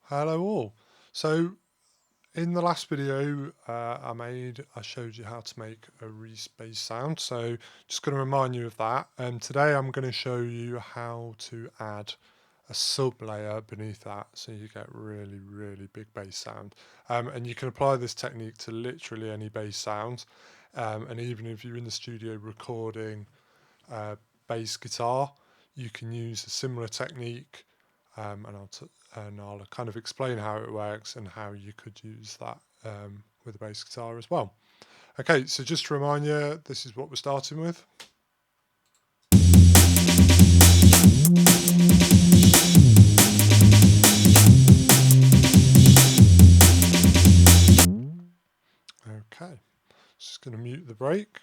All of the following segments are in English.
Hello all. So in the last video I showed you how to make a Reese-based sound. So just going to remind you of that. Today I'm going to show you how to add a sub layer beneath that so you get really big bass sound. And you can apply this technique to literally any bass sound. And even if you're in the studio recording bass guitar, you can use a similar technique, and I'll kind of explain how it works and how you could use that with a bass guitar as well. Okay, so just to remind you, this is what we're starting with. Okay, just going to mute the break,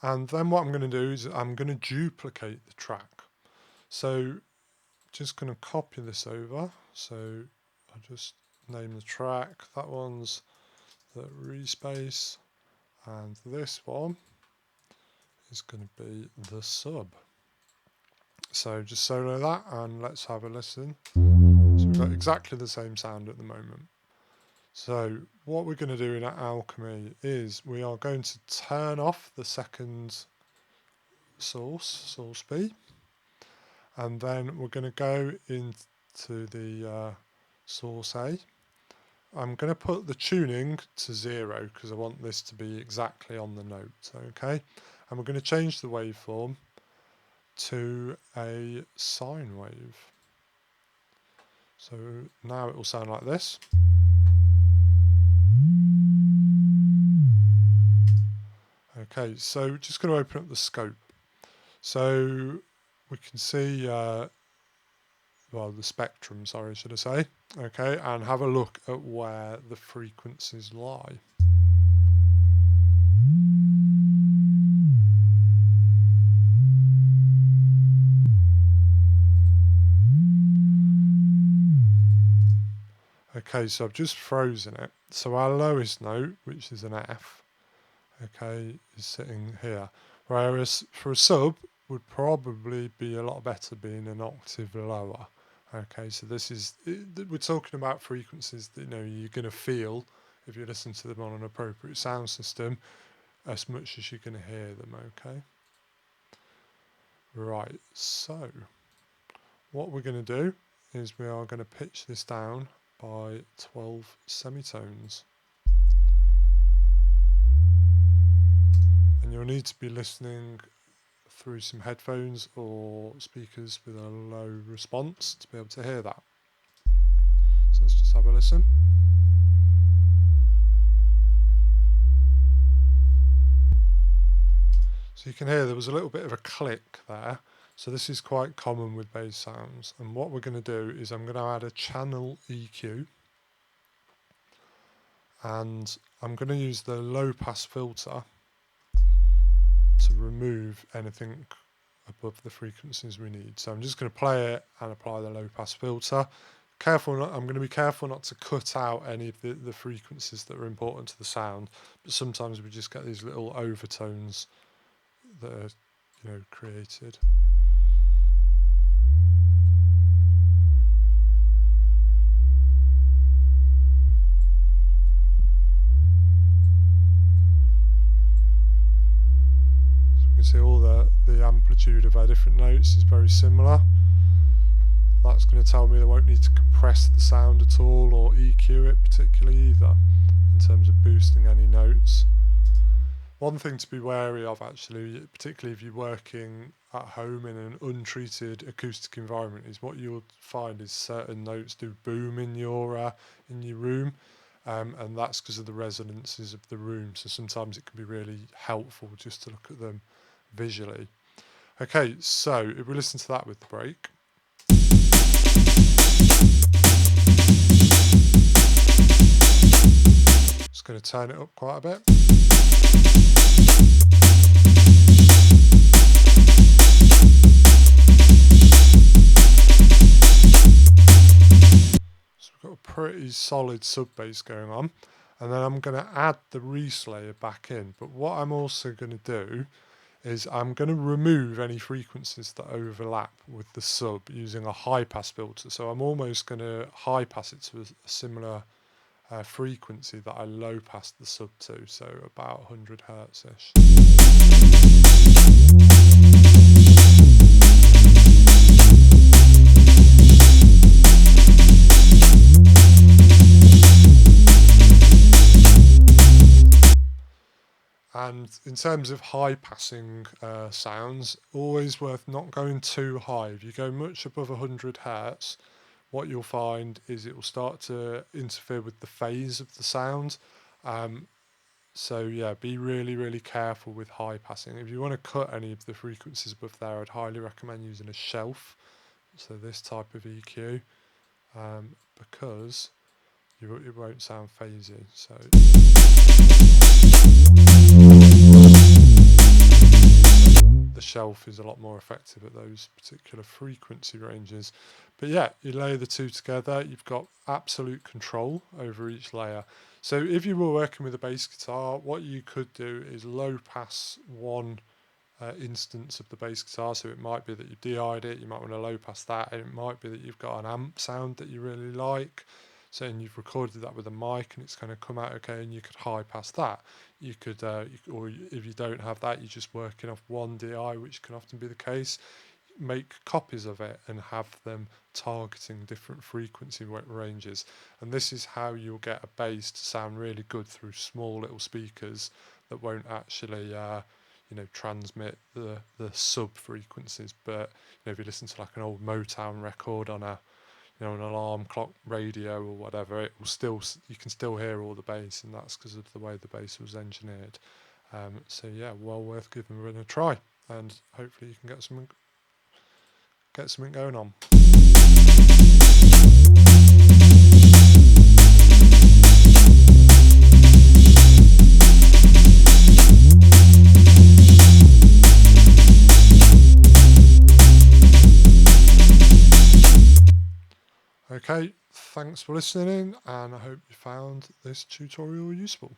and then what I'm going to do is I'm going to duplicate the track. So just going to copy this over. So I'll just name the track. That one's the Reese-bass, and this one is going to be the sub. So just solo that and let's have a listen. So we've got exactly the same sound at the moment. So what we're going to do in Alchemy is we are going to turn off the second source B, and then we're going to go into the source A. I'm going to put the tuning to 0 because I want this to be exactly on the note, okay? And we're going to change the waveform to a sine wave. So now it will sound like this. Okay, so just going to open up the scope. So we can see, well, the spectrum, sorry, should I say. Okay, and have a look at where the frequencies lie. Okay, so I've just frozen it. So our lowest note, which is an F, okay, is sitting here. Whereas for a sub, would probably be a lot better being an octave lower. Okay, so this is, we're talking about frequencies that you're going to feel if you listen to them on an appropriate sound system as much as you're going to hear them, okay? Right, so what we're going to do is we are going to pitch this down by 12 semitones. And you'll need to be listening through some headphones or speakers with a low response to be able to hear that. So let's just have a listen. So you can hear there was a little bit of a click there. So this is quite common with bass sounds. And what we're going to do is I'm going to add a channel EQ. And I'm going to use the low pass filter to remove anything above the frequencies we need. So I'm just going to play it and apply the low pass filter. I'm going to be careful not to cut out any of the frequencies that are important to the sound, but sometimes we just get these little overtones that are created. So we can see all the amplitude of our different notes is very similar. That's going to tell me I won't need to compress the sound at all or EQ it particularly either in terms of boosting any notes. One thing to be wary of actually, particularly if you're working at home in an untreated acoustic environment, is what you'll find is certain notes do boom in your room, and that's because of the resonances of the room. So sometimes it can be really helpful just to look at them visually. Okay, so if we listen to that with the break. Just going to turn it up quite a bit. So we've got a pretty solid sub bass going on. And then I'm going to add the Reese layer back in. But what I'm also going to do is I'm going to remove any frequencies that overlap with the sub using a high pass filter. So I'm almost going to high pass it to a similar frequency that I low pass the sub to, so about 100 hertz ish. And in terms of high passing sounds, always worth not going too high. If you go much above 100 hertz, what you'll find is it will start to interfere with the phase of the sound. So yeah, be really careful with high passing. If you want to cut any of the frequencies above there, I'd highly recommend using a shelf, so this type of EQ, because it won't sound phasey. So the shelf is a lot more effective at those particular frequency ranges. But yeah, you layer the two together, you've got absolute control over each layer. So if you were working with a bass guitar, what you could do is low pass one instance of the bass guitar. So it might be that you've DI'd it, you might want to low pass that, and it might be that you've got an amp sound that you really like. So and you've recorded that with a mic and it's going to come out okay, and you could high pass that. You could, or if you don't have that, you're just working off one DI, which can often be the case. Make copies of it and have them targeting different frequency ranges, and this is how you'll get a bass to sound really good through small little speakers that won't actually transmit the sub frequencies. But if you listen to like an old Motown record on an alarm clock radio or whatever, it will still, you can still hear all the bass, and that's because of the way the bass was engineered. So yeah, well worth giving it a try, and hopefully you can get something going on. Okay, thanks for listening, and I hope you found this tutorial useful.